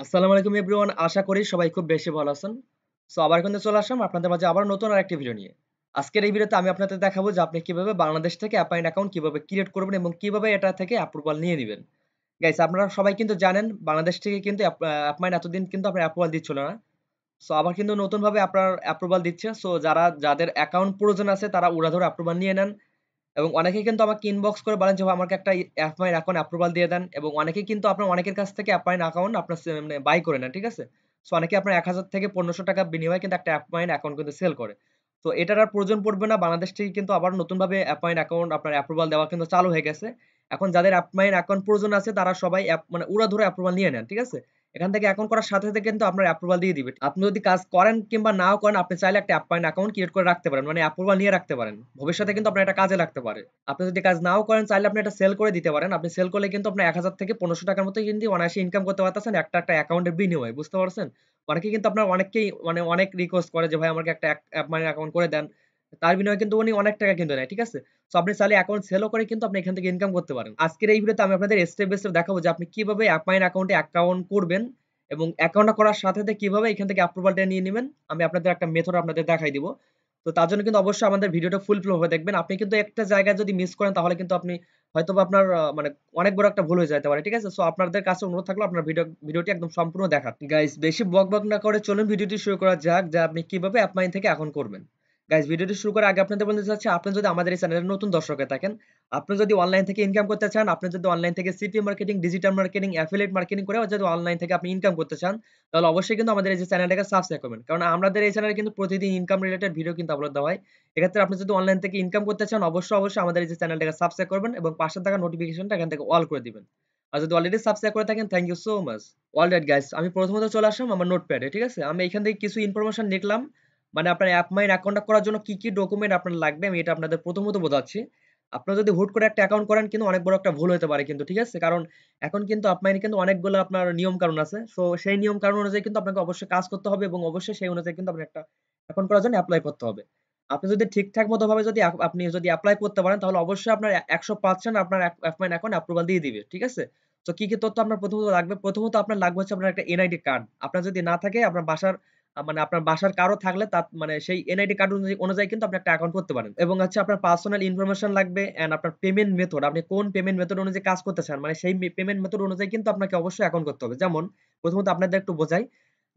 আসসালামু আলাইকুম এভরিওয়ান, আশা করি সবাই খুব বেশি ভালো আছেন। সো আবার কিন্তু চলে আসলাম আপনাদের মাঝে আবার নতুন আরেকটি ভিডিও নিয়ে। আজকের এই ভিডিওতে আমি আপনাদের দেখাবো যে আপনি কিভাবে বাংলাদেশ থেকে অ্যাপাইন অ্যাকাউন্ট কিভাবে ক্রিয়েট করবেন এবং কিভাবে এটা থেকে অ্যাপ্রুভাল নিয়ে নিবেন। গাইস, আপনারা সবাই কিন্তু জানেন বাংলাদেশ থেকে কিন্তু অ্যাপমাইন এতদিন কিন্তু আপনার অ্যাপ্রুভাল দিচ্ছিল না। সো আবার কিন্তু নতুনভাবে আপনার অ্যাপ্রুভাল দিচ্ছে। সো যাদের অ্যাকাউন্ট প্রয়োজন আছে তারা উড়াধুরা অ্যাপ্রুভাল নিয়ে নেন। এবং অনেকেই কিন্তু আমাকে ইনবক্স করে বলেন যে ভাই আমাকে একটা অ্যাপমাইন অ্যাকাউন্ট অ্যাপ্রুভাল দিয়ে দেন, এবং অনেকেই কিন্তু আপনার অনেকের কাছ থেকে অ্যাপমাইন অ্যাকাউন্ট আপনার মানে বাই করে নেন, ঠিক আছে? সো অনেকে আপনার ১,০০০ থেকে ১৫০০ টাকা বিনিময়ে কিন্তু একটা অ্যাপমাইন অ্যাকাউন্ট কিন্তু সেল করে। তো এটার আর প্রয়োজন পড়বে না। বাংলাদেশ থেকে কিন্তু আবার নতুনভাবে অ্যাপমাইন অ্যাকাউন্ট আপনার অ্যাপ্রুভাল দেওয়া কিন্তু চালু হয়ে গেছে। এখন যাদের অ্যাপমাইন অ্যাকাউন্ট প্রয়োজন আছে তারা সবাই মানে উড়াধুরা অ্যাপ্রুভাল নিয়ে নেন, ঠিক আছে? এখান থেকে অ্যাকাউন্ট করার সাথে, সাথে কিন্তু আপনার অ্যাপ্রুভাল দিয়ে দিবে। আপনি যদি কাজ করেন কিংবা নাও করেন, আপনি চাইলে একটা অ্যাপমাইন অ্যাকাউন্ট ক্রিয়েট করে রাখতে পারেন। মানে অ্যাপ্রুভাল নিয়ে রাখতে পারেন। ভবিষ্যতে কিন্তু আপনার এটা কাজে লাগতে পারে। আপনি যদি কাজ নাও করেন, চাইলে আপনি এটা সেল করে দিতে পারেন। আপনি সেল করলে কিন্তু আপনার ১,০০০ থেকে ১৫০০ টাকার মতো কিন্তু অনায়াসে ইনকাম করতে পারতেছেন একটা অ্যাকাউন্টের বিনিময়ে। বুঝতে পারছেন? অনেকে কিন্তু আপনার অনেককেই মানে অনেক রিকোয়েস্ট করে যে ভাই আমাকে একটা অ্যাপমাইন অ্যাকাউন্ট করে দেন। তার বিনিময়ে কিন্তু উনি অনেক টাকা কিন্তু নেয়। ঠিক আছে? সো আপনি চাইলে অ্যাকাউন্ট সেলও করে কিন্তু আপনি এখান থেকে ইনকাম করতে পারেন। আজকের এই ভিডিওতে আমি আপনাদের স্টেপ বাই স্টেপ দেখাবো যে আপনি কিভাবে অ্যাপমাইন অ্যাকাউন্টে অ্যাকাউন্ট করবেন এবং অ্যাকাউন্টটা করার সাথে, সাথে কিভাবে এখান থেকে অ্যাপ্রুভালটা নিয়ে নিবেন। আমি আপনাদের একটা মেথড আপনাদের দেখাই দিব। তো তার জন্য কিন্তু অবশ্যই আমাদের ভিডিওটা ফুল ভাবে দেখবেন। আপনি কিন্তু একটা জায়গায় যদি মিস করেন তাহলে কিন্তু আপনি হয়তোবা আপনার মানে অনেক বড় একটা ভুল হয়ে যেতে পারে। ঠিক আছে? সো আপনাদের কাছে অনুরোধ থাকলো আপনার ভিডিওটি একদম সম্পূর্ণ দেখার। গাইস, বেশি বকবক না করে চলুন ভিডিওটি শুরু করা যাক যে আপনি কিভাবে অ্যাপমাইন থেকে অ্যাকাউন্ট করবেন। গাইস, ভিডিওটি শুরু করার আগে আপনাদের বলতে চাচ্ছি, আপনি যদি আমাদের এই চ্যানেলের নতুন দর্শক হয়ে থাকেন, আপনি যদি অনলাইন থেকে ইনকাম করতে চান, আপনি যদি অনলাইন থেকে CPA marketing, digital marketing, affiliate marketing করে যদি অনলাইন থেকে আপনি ইনকাম করতে চান, তাহলে অবশ্যই কিন্তু আমাদের এই যে চ্যানেলটাকে সাবস্ক্রাইব করবেন। কারণ আমাদের এই চ্যানেলে কিন্তু প্রতিদিন ইনকাম রিলেটেড ভিডিও কিন্তু আপলোড দেওয়া হয়। এক্ষেত্রে আপনি যদি অনলাইন থেকে ইনকাম করতে চান, অবশ্যই আমাদের এই যে চ্যানেলটাকে সাবস্ক্রাইব করবেন এবং পাশে থাকা নোটিফিকেশনটা এখান থেকে অল করে দিবেন। আর যদি অলরেডি সাবস্ক্রাইব করে থাকেন, thank you so much. Alright guys, আমি প্রথমত চলে আসলাম আমার নোটপ্যাডে। ঠিক আছে? আমি এখান থেকে কিছু ইনফরমেশন লিখলাম। মানে আপনার অ্যাপমাইন অ্যাকাউন্টটা করার জন্য কি ডকুমেন্ট আপনার লাগবে আমি এটা আপনাদের প্রথমত বোঝাচ্ছি। আপনারা যদি হুট করে একটা অ্যাকাউন্ট করেন কিন্তু অনেক বড় একটা ভুল হতে পারে কিন্তু, ঠিক আছে? কারণ এখন কিন্তু অ্যাপমাইনে কিন্তু অনেকগুলো আপনার নিয়ম কানুন আছে। সো সেই নিয়ম কানুন অনুযায়ী কিন্তু আপনাকে অবশ্যই কাজ করতে হবে এবং অবশ্যই সেই অনুযায়ী কিন্তু আপনার একটা অ্যাকাউন্ট করার জন্য এপ্লাই করতে হবে। আপনি যদি ঠিকঠাক মতো ভাবে যদি আপনি যদি এপ্লাই করতে পারেন তাহলে অবশ্যই আপনার ১০০% আপনার অ্যাপমাইন অ্যাকাউন্ট অ্যাপ্রুভাল দিয়ে দিবে। ঠিক আছে? তো কি তথ্য আপনার প্রথমত লাগবে? প্রথমত আপনার লাগবে হচ্ছে আপনার একটা এনআইডি কার্ড। আপনার যদি না থাকে আপনার বাসার মানে আপনার বাসার কারো থাকলে তার মানে সেই এনআইডি কার্ড অনুযায়ী কিন্তু আপনি একটা অ্যাকাউন্ট করতে পারেন। এবং হচ্ছে আপনার পার্সোনাল ইনফরমেশন লাগবে অ্যান্ড আপনার পেমেন্ট মেথড, আপনি কোন পেমেন্ট মেথড অনুযায়ী কাজ করতে চান মানে সেই পেমেন্ট মেথড অনুযায়ী কিন্তু আপনাকে অবশ্যই অ্যাকাউন্ট করতে হবে। যেমন প্রথমত আপনাদের একটু বোঝাই।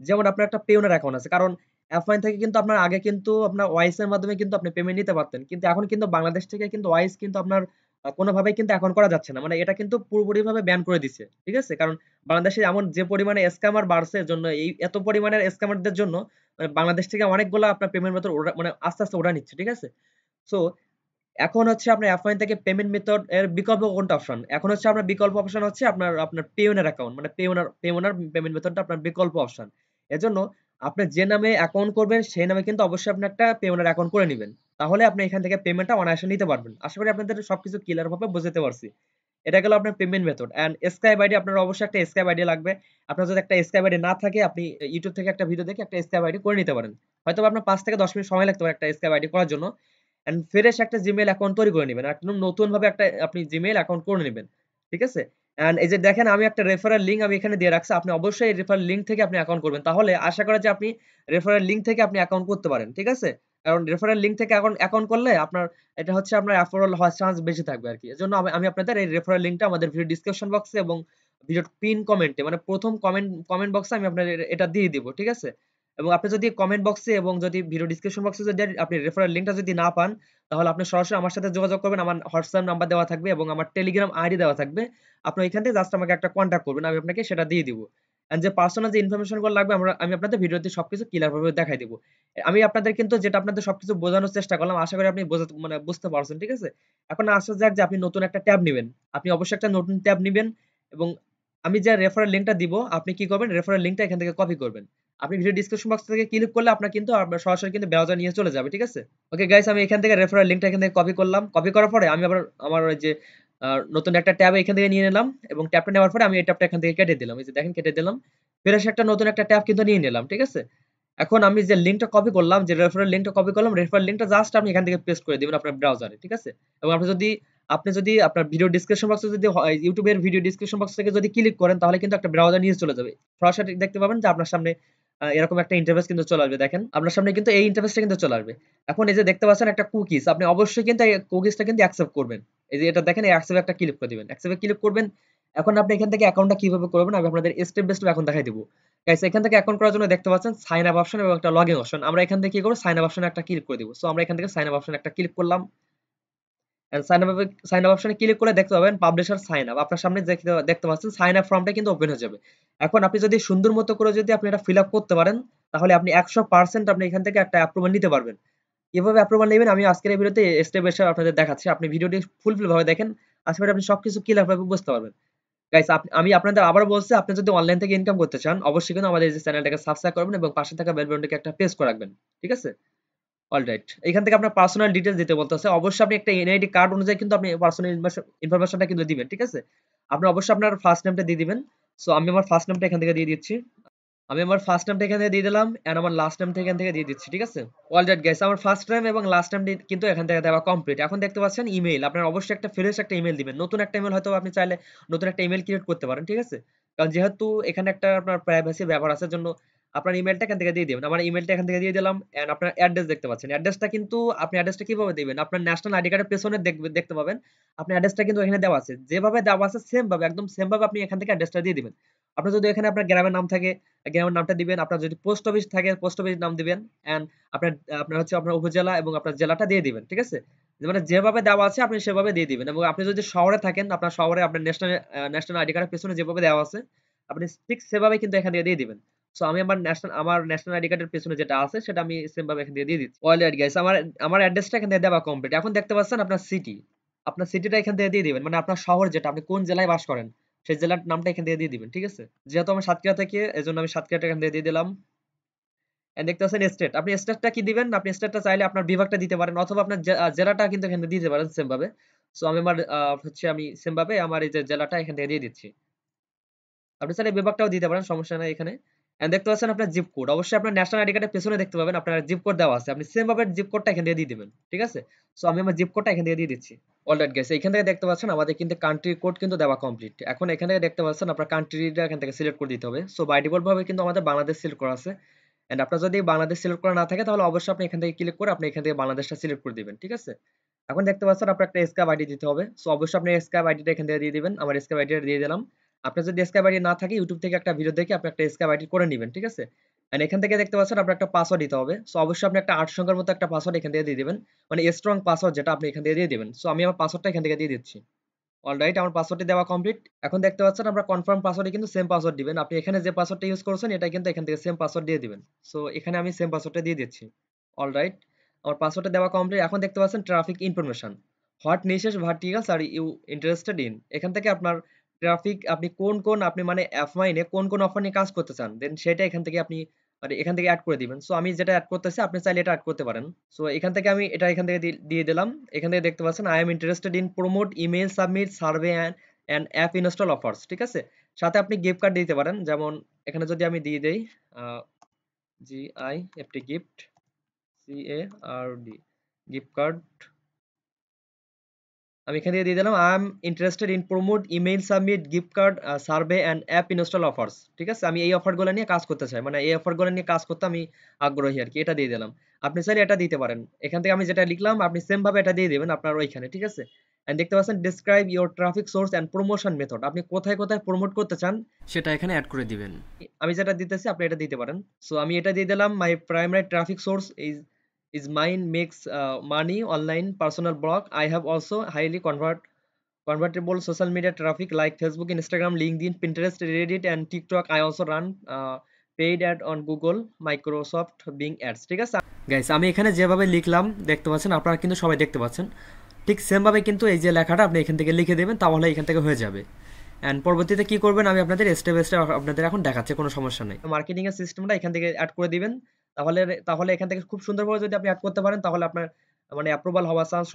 যেমন আপনার একটা পেওনার অ্যাকাউন্ট আছে। কারণ অ্যাফমাইন থেকে কিন্তু আপনার আগে কিন্তু আপনার ওয়াইস এর মাধ্যমে কিন্তু আপনি পেমেন্ট নিতে পারতেন। কিন্তু এখন কিন্তু বাংলাদেশ থেকে কিন্তু ওয়াইস কিন্তু আপনার কোনভাবেই কিন্তু অ্যাকাউন্ট করা যাচ্ছে না। মানে এটা কিন্তু পুরোপুরিভাবে ব্যান করে দিছে। ঠিক আছে? কারণ বাংলাদেশে এমন যে পরিমাণে স্ক্যামার বাড়ছে এজন্য এই এত পরিমাণের স্ক্যামারদের জন্য মানে বাংলাদেশ থেকে অনেকগুলা আপনার পেমেন্ট মেথড মানে আস্তে, আস্তে ওরা নিচ্ছে। ঠিক আছে? সো এখন হচ্ছে আপনার অ্যাফমাইন থেকে পেমেন্ট মেথড এর বিকল্প কোনটা অপশন? এখন হচ্ছে আপনার বিকল্প অপশন হচ্ছে আপনার পেওনার অ্যাকাউন্ট। মানে পেওনার পেমেন্ট মেথডটা আপনার বিকল্প অপশন। এজন্য আপনি যে নামে অ্যাকাউন্ট করবেন সেই নামে কিন্তু অবশ্যই আপনি একটা পেওনার অ্যাকাউন্ট করে নিবেন। তাহলে আপনি এখান থেকে পেমেন্টটা অনায়াসে নিতে পারবেন। আশা করি আপনাদের সবকিছু ক্লিয়ার ভাবে বুঝাতে পারছি। এটা গেল আপনার payment method and scribe ID. আপনার অবশ্যই একটা স্ক্রাইব আইডি লাগবে। আপনার যদি একটা স্ক্রাইব আইডি না থাকে আপনি YouTube থেকে একটা ভিডিও দেখে একটা স্ক্রাইব আইডি করে নিতে পারেন। হয়তোবা আপনার ৫ থেকে ১০ মিনিট সময় লাগতে পারে একটা স্ক্রাইব আইডি করার জন্য। এন্ড ফ্রেশ একটা জিমেইল অ্যাকাউন্ট তৈরি করে নিবেন। একদম নতুনভাবে একটা আপনি জিমেইল অ্যাকাউন্ট করে নিবেন। ঠিক আছে? এন্ড এই যে দেখেন আমি একটা রেফারেল লিংক আমি এখানে দিয়ে রাখছি। আপনি অবশ্যই এই রেফারেল লিংক থেকে আপনি অ্যাকাউন্ট করবেন। তাহলে আশা করা যায় আপনি রেফারেল লিংক থেকে আপনি অ্যাকাউন্ট করতে পারেন। ঠিক আছে? কারণ রেফারেল লিংক থেকে অ্যাকাউন্ট করলে আপনার এটা হচ্ছে আপনার অ্যাফোর্ডেবল হওয়ার চান্স বেশি থাকবে আরকি। এজন্য আমি আপনাদের এই রেফারেল লিংকটা আমাদের ভিডিও ডেসক্রিপশন বক্সে এবং ভিডিওর পিন কমেন্টে মানে ১ম কমেন্ট বক্সে আমি আপনাদের এটা দিয়ে দিব। ঠিক আছে? এবং আপনি যদি কমেন্ট বক্সে এবং যদি ভিডিও ডেসক্রিপশন বক্সে যদি আপনি রেফারেল লিংকটা যদি না পান, তাহলে আপনি সরাসরি আমার সাথে যোগাযোগ করবেন। আমার হোয়াটসঅ্যাপ নাম্বার দেওয়া থাকবে এবং আমার টেলিগ্রাম আইডি দেওয়া থাকবে। আপনি এখান থেকে জাস্ট আমাকে একটা কনট্যাক্ট করবেন। আমি আপনাকে সেটা দিয়ে দিব। অ্যান্ড যে পার্সোনাল যে ইনফরমেশন গুলো লাগবে আমি আপনাদের ভিডিওতে সবকিছু ক্লিয়ার ভাবে দেখাই দিব। আমি আপনাদের কিন্তু যেটা আপনাদের সবকিছু বোঝানোর চেষ্টা করলাম। আশা করি আপনি মানে বুঝতে পারছেন। ঠিক আছে? এখন আসা যাক যে আপনি নতুন একটা ট্যাব নিবেন। আপনি অবশ্যই একটা নতুন ট্যাব নিবেন এবং আমি যে রেফারেল লিংকটা দিব, আপনি কি করবেন? রেফারেল লিংকটা এখান থেকে কপি করবেন। আপনি ভিডিও ডেসক্রিপশন বক্স থেকে ক্লিক করলে আপনার কিন্তু সরাসরি কিন্তু ব্রাউজার নিয়ে চলে যাবে। ঠিক আছে? ওকে গাইস, আমি এখান থেকে রেফারেল লিংকটা এখান থেকে কপি করলাম। কপি করার পরে আমি আবার আমার ওই যে নতুন একটা ট্যাব এখান থেকে নিয়ে নিলাম এবং ট্যাবটা নেওয়ার পরে আমি এই ট্যাবটা এখান থেকে কেটে দিলাম। এই যে দেখেন কেটে দিলাম। ফ্রেশ একটা নতুন একটা ট্যাব কিন্তু নিয়ে নিলাম। ঠিক আছে? এখন আমি যে লিংকটা কপি করলাম, যে রেফারেল লিংকটা কপি করলাম, রেফারেল লিংকটা জাস্ট আপনি এখান থেকে পেস্ট করে দিবেন আপনার ব্রাউজারে। ঠিক আছে? এবং আপনি যদি আপনি যদি আপনার ভিডিও ডেসক্রিপশন বক্সে যদি ইউটিউবের ভিডিও ডেসক্রিপশন বক্স থেকে যদি ক্লিক করেন তাহলে কিন্তু একটা ব্রাউজার নিয়ে চলে যাবে। সরাসরি দেখতে পাবেন যে আপনার সামনে এরকম একটা ইন্টারফেস কিন্তু চলে আসবে। দেখেন আপনার সামনে কিন্তু এই ইন্টারফেসটা কিন্তু চলে আসবে। এখন এই যে দেখতে পাচ্ছেন একটা কুকিজ, আপনি অবশ্যই কিন্তু এই কুকিজটা কিন্তু অ্যাকসেপ্ট করবেন। এই যে এটা দেখেন, এই অ্যাকসেপ্ট একটা ক্লিক করে দিবেন, অ্যাকসেপ্টে ক্লিক করবেন। এখন আপনি এখান থেকে অ্যাকাউন্টটা কিভাবে করবেন আমি আপনাদের স্টেপ বাই স্টেপ এখন দেখাই দিব। গাইস এখান থেকে অ্যাকাউন্ট করার জন্য দেখতে পাচ্ছেন সাইন আপ অপশন এবং একটা লগইন অপশন। আমরা এখান থেকে কি করব, সাইন আপ অপশনে একটা ক্লিক করে দিব। সো আমরা এখান থেকে সাইন আপ অপশনে একটা ক্লিক করলাম। সাইন আপ অপশনে ক্লিক করে দেখতে পাবেন পাবলিশার সাইন আপ, আপনার সামনে দেখতে পাচ্ছেন সাইন আপ ফর্মটা কিন্তু ওপেন হয়ে যাবে। এখন আপনি যদি সুন্দর মতো করে যদি আপনি এটা ফিল আপ করতে পারেন তাহলে আপনি 100% আপনি এখান থেকে একটা অ্যাপ্রুভাল নিতে পারবেন। কিভাবে অ্যাপ্রুভাল নেবেন আমি আজকের এই ভিডিওতে স্টেপ বাই স্টেপ আপনাদের দেখাচ্ছি। আপনি ভিডিওটি ফুলফিল ভাবে দেখেন, আশা করি আপনি সবকিছু ক্লিয়ার ভাবে বুঝতে পারবেন। গাইস আমি আপনাদের আবার বলছি, আপনি যদি অনলাইন থেকে ইনকাম করতে চান অবশ্যই কিন্তু আমাদের এই চ্যানেলটাকে সাবস্ক্রাইব করবেন এবং পাশে থাকা বেল বাটনটাকে একটা প্রেস করে রাখবেন। ঠিক আছে? অলরাইট, এখান থেকে আপনার পার্সোনাল ডিটেইলস দিতে বলতেছে। অবশ্যই আপনি একটা এনআইডি কার্ড অনুযায়ী কিন্তু আপনি পার্সোনাল ইনফরমেশনটা কিন্তু দিবেন। ঠিক আছে? আপনি অবশ্যই আপনার ফার্স্ট নেমটা দিয়ে দিবেন। সো আমি আমার ফার্স্ট নেমটা এখান থেকে দিয়ে দিচ্ছি। আমি আমার ফার্স্ট নেমটা এখান থেকে দিয়ে দিলাম এন্ড আমার লাস্ট নেমটা এখান থেকে দিয়ে দিচ্ছি। ঠিক আছে? অলরাইট গাইস, আমার ফার্স্ট নেম এবং লাস্ট নেম কিন্তু এখান থেকে দেওয়া কমপ্লিট। এখন দেখতে পাচ্ছেন ইমেইল, আপনার অবশ্যই একটা ফ্রেশ একটা ইমেইল দিবেন। নতুন একটা ইমেইল হয়তো আপনি চাইলে নতুন একটা ইমেইল ক্রিয়েট করতে পারেন। ঠিক আছে? কারণ যেহেতু এখানে একটা আপনার প্রাইভেসি ব্যাপার আছে জন্য আপনার ইমেইলটা এখান থেকে দিয়ে দিবেন। আমার ইমেইলটা এখান থেকে দিয়ে দিলাম এন্ড আপনার অ্যাড্রেস দেখতে পাচ্ছেন। অ্যাড্রেসটা কিন্তু আপনি অ্যাড্রেসটা কিভাবে দিবেন? আপনার ন্যাশনাল আইডি কার্ডের পেছনে দেখতে পাবেন। আপনার অ্যাড্রেসটা কিন্তু এখানে দেওয়া আছে। যেভাবে দেওয়া আছে সেম ভাবে একদম সেম ভাবে আপনি এখান থেকে অ্যাড্রেসটা দিয়ে দিবেন। আপনার যদি এখানে আপনার গ্রামের নাম থাকে গ্রামের নামটা দিবেন। আপনার যদি পোস্ট অফিস থাকে পোস্ট অফিস নাম দিবেন এন্ড আপনার আপনার হচ্ছে আপনার উপজেলা এবং আপনার জেলাটা দিয়ে দিবেন। ঠিক আছে? মানে যেভাবে দেওয়া আছে আপনি সেভাবে দিয়ে দিবেন এবং আপনি যদি শহরে থাকেন আপনার শহরে আপনার ন্যাশনাল আইডি কার্ডের পেছনে যেভাবে দেওয়া আছে আপনি ঠিক সেভাবে কিন্তু এখান থেকে দিয়ে দিবেন। সো আমি আমার ন্যাশনাল আইডি কার্ডের পেছনে যেটা আছে সেটা আমি সেম ভাবে এখান থেকে দিয়ে দিচ্ছি। অলরাইট গাইস, আমার অ্যাড্রেসটা এখান থেকে দেওয়া কমপ্লিট। এখন দেখতে পাচ্ছেন আপনার সিটি, আপনার সিটিটা এখান থেকে দিয়ে দিবেন। মানে আপনার শহর যেটা আপনি কোন জেলায় বাস করেন সেই জেলার নামটা এখান থেকে দিয়ে দিবেন। ঠিক আছে? যেহেতু আমার সাতক্ষীরা থেকে এজন্য আমি সাতক্ষীরাটা এখান থেকে দিয়ে দিলাম। এন্ড দেখতে পাচ্ছেন স্টেট, আপনি স্টেটটা কি দিবেন? আপনি স্টেটটা চাইলে আপনার বিভাগটা দিতে পারেন অথবা আপনার জেলাটা কিন্তু এখানে দিতে পারেন সেম ভাবে। সো আমি আমার হচ্ছে আমি সেম ভাবে আমার এই যে জেলাটা এখান থেকে দিয়ে দিচ্ছি। আপনি চাইলে বিভাগটাও দিতে পারেন, সমস্যা নাই এখানে। এন্ড দেখতে পাচ্ছেন আপনার জিপ কোড, অবশ্যই আপনার ন্যাশনাল আইডি কার্ডের পেছনে দেখতে পাবেন আপনার জিপ কোড দেওয়া আছে। আপনি সেম ভাবে জিপ কোডটা এখান থেকে দিয়ে দিবেন। ঠিক আছে? সো আমি আমার জিপ কোডটা এখান থেকে দিয়ে দিচ্ছি। অলরাইট গাইস, এখান থেকে দেখতে পাচ্ছেন আমাদের কিন্তু কান্ট্রি কোড কিন্তু দেওয়া কমপ্লিট। এখন এখান থেকে দেখতে পাচ্ছেন আপনার কান্ট্রিটা এখান থেকে সিলেক্ট করে দিতে হবে। সো বাই ডিফল্ট ভাবে কিন্তু আমাদের বাংলাদেশ সিলেক্ট করা আছে। এন্ড আপনার যদি বাংলাদেশ সিলেক্ট করা না থাকে তাহলে অবশ্যই আপনি এখান থেকে ক্লিক করে আপনি এখান থেকে বাংলাদেশটা সিলেক্ট করে দিবেন। ঠিক আছে? এখন দেখতে পাচ্ছেন আপনার একটা এসকেপ আইডি দিতে হবে। সো অবশ্যই আপনি এসকেপ আইডিটা এখান থেকে দিয়ে দিবেন। আমার এসকেপ আইডিটা দিয়ে দিলাম। আপনার যদি এসকেপ আইডি না থাকে ইউটিউব থেকে একটা ভিডিও দেখে আপনি একটা এসকেপ আইডি করে নেবেন। ঠিক আছে? এন্ড এখান থেকে দেখতে পাচ্ছেন আপনার একটা পাসওয়ার্ড দিতে হবে। সো অবশ্যই আপনি একটা 8 সংখ্যার মতো একটা পাসওয়ার্ড এখান থেকে দিয়ে দিবেন। মানে স্ট্রং পাসওয়ার্ড যেটা আপনি এখান থেকে দিয়ে দিবেন। সো আমি আমার পাসওয়ার্ডটা এখান থেকে দিয়ে দিচ্ছি। অলরাইট, আমার পাসওয়ার্ডটি দেওয়া কমপ্লিট। এখন দেখতে পাচ্ছেন আমরা কনফার্ম পাসওয়ার্ডে কিন্তু সেম পাসওয়ার্ড দিবেন। আপনি এখানে যে পাসওয়ার্ডটা ইউজ করছেন এটা কিন্তু এখান থেকে সেম পাসওয়ার্ড দিয়ে দিবেন। সো এখানে আমি সেম পাসওয়ার্ডটা দিয়ে দিচ্ছি। অলরাইট, আমার পাসওয়ার্ডটা দেওয়া কমপ্লিট। এখন দেখতে পাচ্ছেন traffic information, what niches verticals are you interested in. এখান থেকে আপনার ট্রাফিক আপনি কোন আপনি মানে অ্যাফমাইনে কোন অফার নিয়ে কাজ করতে চান দেন সেটা এখান থেকে আপনি মানে এখান থেকে অ্যাড করে দিবেন। সো আমি যেটা অ্যাড করতেছি আপনি চাইলে এটা অ্যাড করতে পারেন। সো এখান থেকে আমি এটা এখান থেকে দিয়ে দিলাম। এখান থেকে দেখতে পাচ্ছেন I am interested in promote email submit survey and app install offers. ঠিক আছে? সাথে আপনি গিফট কার্ড দিতে পারেন। যেমন এখানে যদি আমি দিয়ে দেই GIFT gift CARD gift card, আমি এখান থেকে দিয়ে দিলাম I am interested in promote email submit gift card survey and app install offers. ঠিক আছে? আমি এই অফারগুলো নিয়ে কাজ করতে চাই, মানে এই অফারগুলো নিয়ে কাজ করতে আমি আগ্রহী আর কি, এটা দিয়ে দিলাম। আপনি চাইলে এটা দিতে পারেন। এখান থেকে আমি যেটা লিখলাম আপনি সেম ভাবে এটা দিয়ে দিবেন আপনার ওইখানে। ঠিক আছে? এন্ড দেখতে পাচ্ছেন describe your traffic source and promotion method, আপনি কোথায় কোথায় প্রমোট করতে চান সেটা এখানে অ্যাড করে দিবেন। আমি যেটা দিতেছি আপনি এটা দিতে পারেন। সো আমি এটা দিয়ে দিলাম মাই primary traffic source is mine makes money online personal blog. I have also highly convertible social media traffic like Facebook, Instagram, LinkedIn, Pinterest, Reddit and TikTok. I also run paid ad on Google, Microsoft, Bing ads. ঠিক আছে guys, আমি এখানে যেভাবে লিখলাম দেখতে পাচ্ছেন আপনারা কিন্তু সবাই দেখতে পাচ্ছেন। ঠিক সেম ভাবে কিন্তু এই যে লেখাটা আপনি এখান থেকে লিখে দেবেন তাহলে এখান থেকে হয়ে যাবে। এন্ড পরবর্তীতে কি করবেন আমি আপনাদের স্টেপ বাই স্টেপ আপনাদের এখন দেখাচ্ছি, কোনো সমস্যা নেই। মার্কেটিং এর সিস্টেমটা এখান থেকে অ্যাড করে দিবেন। তাহলে তাহলে এখান থেকে খুব সুন্দরভাবে যদি আপনি অ্যাড করতে পারেন তাহলে আপনার মানে অ্যাপ্রুভাল হওয়ার চান্স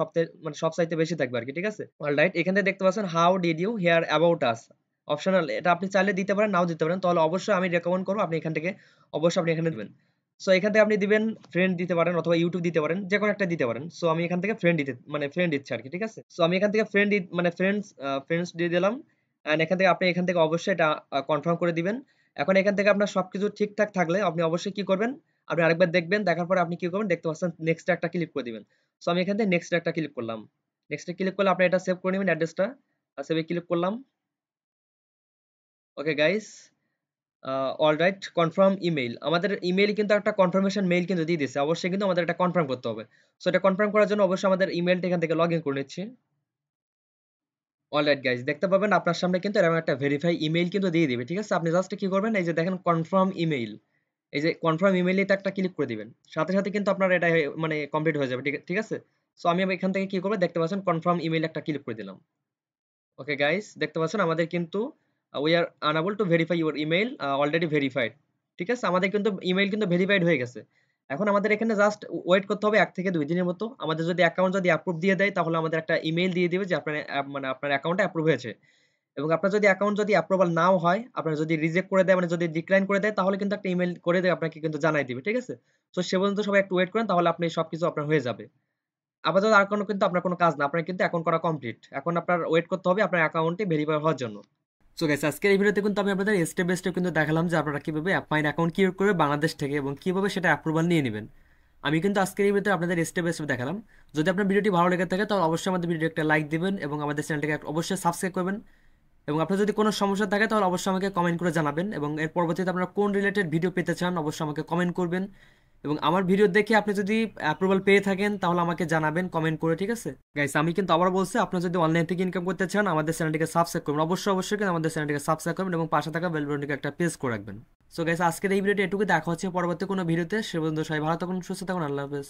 সব চাইতে বেশি থাকবে আর কি। ঠিক আছে? অলরাইট, এখান থেকে দেখতে পাচ্ছেন how did you hear about us optional, এটা আপনি চাইলে দিতে পারেন নাও দিতে পারেন। তাহলে অবশ্যই আমি রেকমেন্ড করব আপনি এখান থেকে অবশ্যই আপনি এখানে দিবেন। সো এখান থেকে আপনি দিবেন ফ্রেন্ড দিতে পারেন অথবা ইউটিউব দিতে পারেন, যে কোনো একটা দিতে পারেন। সো আমি এখান থেকে ফ্রেন্ড দিতে মানে ফ্রেন্ড দিচ্ছি আরকি, ঠিক আছে? সো আমি এখান থেকে মানে ফ্রেন্ডস দিয়ে দিলাম। অ্যান্ড এখান থেকে আপনি এখান থেকে অবশ্যই এটা কনফার্ম করে দিবেন। এখন এখান থেকে আপনার সবকিছু ঠিকঠাক থাকলে আপনি অবশ্যই কি করবেন? আপনি আরেকবার দেখবেন, দেখার পরে আপনি কি করবেন? দেখতে পাচ্ছেন নেক্সট এ একটা ক্লিক করে দিবেন। সো আমি এখান থেকে নেক্সট এ একটা ক্লিক করলাম। নেক্সট এ ক্লিক করলে আপনি এটা সেভ করে নিবেন অ্যাড্রেসটা। সেভে ক্লিক করলাম। Okay guys, alright, confirm email. আমাদের ইমেইল কিন্তু একটা কনফার্মেশন মেইল কিন্তু দিয়ে দিছে। অবশ্যই কিন্তু আমাদের এটা কনফার্ম করতে হবে। সো এটা কনফার্ম করার জন্য অবশ্যই আমাদের ইমেইলটা এখান থেকে লগইন করে নিচ্ছি। অলরাইট গাইস, দেখতে পাবেন আপনার সামনে কিন্তু এরকম একটা ভেরিফাই ইমেইল কিন্তু দিয়ে দিবে। ঠিক আছে? আপনি জাস্ট কি করবেন? এই যে দেখেন কনফার্ম ইমেইল। এই যে কনফার্ম ইমেইলে এটা একটা ক্লিক করে দিবেন। সাথে, সাথে কিন্তু আপনার এটা মানে কমপ্লিট হয়ে যাবে। ঠিক আছে? সো আমি এখান থেকে কি করব? দেখতে পাচ্ছেন কনফার্ম ইমেইল একটা ক্লিক করে দিলাম। ওকে গাইস, দেখতে পাচ্ছেন আমাদের কিন্তু we are unable to verify your email already verified. ঠিক আছে? আমাদের কিন্তু ইমেইল কিন্তু ভেরিফাইড হয়ে গেছে। এখন আমাদের এখানে জাস্ট ওয়েট করতে হবে ১ থেকে ২ দিনের মতো। আমাদের যদি অ্যাকাউন্ট যদি অ্যাপ্রুভ দিয়ে দেয় তাহলে আমাদের একটা ইমেইল দিয়ে দিবে যে আপনার মানে আপনার অ্যাকাউন্টটা অ্যাপ্রুভ হয়েছে। এবং আপনার যদি অ্যাকাউন্ট যদি অ্যাপ্রুভাল নাও হয়, আপনার যদি রিজেক্ট করে দেয় মানে যদি ডিক্লাইন করে দেয় তাহলে কিন্তু একটা ইমেইল করে দেয় আপনাকে কিন্তু জানাই দিবে। ঠিক আছে? সো সে পর্যন্ত সবাই একটু ওয়েট করেন, তাহলে আপনি সবকিছু আপনার হয়ে যাবে। আপাতত আর কোনো কিন্তু আপনার কোনো কাজ না। আপনার কিন্তু অ্যাকাউন্ট করা কমপ্লিট। এখন আপনার ওয়েট করতে হবে আপনার অ্যাকাউন্টটি ভেরিফাই হওয়ার জন্য। সো গাইস, আজকের এই ভিডিওতে কিন্তু আমি আপনাদের স্টেপ বাই স্টেপ কিন্তু দেখালাম যে আপনারা কিভাবে অ্যাপমাইন অ্যাকাউন্ট ক্রিয়েট করবে বাংলাদেশ থেকে এবং কিভাবে সেটা অ্যাপ্রুভাল নিয়ে নেবেন। আমি কিন্তু আজকের এই ভিডিওতে আপনাদের স্টেপ বাই স্টেপ দেখালাম। যদি আপনার ভিডিওটি ভালো লেগে থাকে তাহলে অবশ্যই আমাদের ভিডিও একটা লাইক দিবেন এবং আমাদের চ্যানেলটাকে অবশ্যই সাবস্ক্রাইব করবেন। এবং আপনার যদি কোনো সমস্যা থাকে তাহলে অবশ্যই আমাকে কমেন্ট করে জানাবেন, এবং এর পরবর্তীতে আপনারা কোন রিলেটেড ভিডিও পেতে চান অবশ্যই আমাকে কমেন্ট করবেন। এবং আমার ভিডিও দেখে আপনি যদি অ্যাপ্রুভাল পেয়ে থাকেন তাহলে আমাকে জানাবেন কমেন্ট করে। ঠিক আছে গাইস, আমি কিন্তু আবার বলছি, আপনারা যদি অনলাইন থেকে ইনকাম করতে চান আমাদের চ্যানেলটিকে সাবস্ক্রাইব করবেন, অবশ্যই কিন্তু আমাদের চ্যানেলটিকে সাবস্ক্রাইব করবেন এবং পাশে থাকা বেল বাটনটিকে একটা প্রেস করে রাখবেন। সো গাইস, আজকের এই ভিডিওটি এটুকু, দেখা হচ্ছে পরবর্তী কোনো ভিডিওতে। সে পর্যন্ত সবাই ভালো থাকুন, সুস্থ থাকুন, আল্লাহ হাফেজ।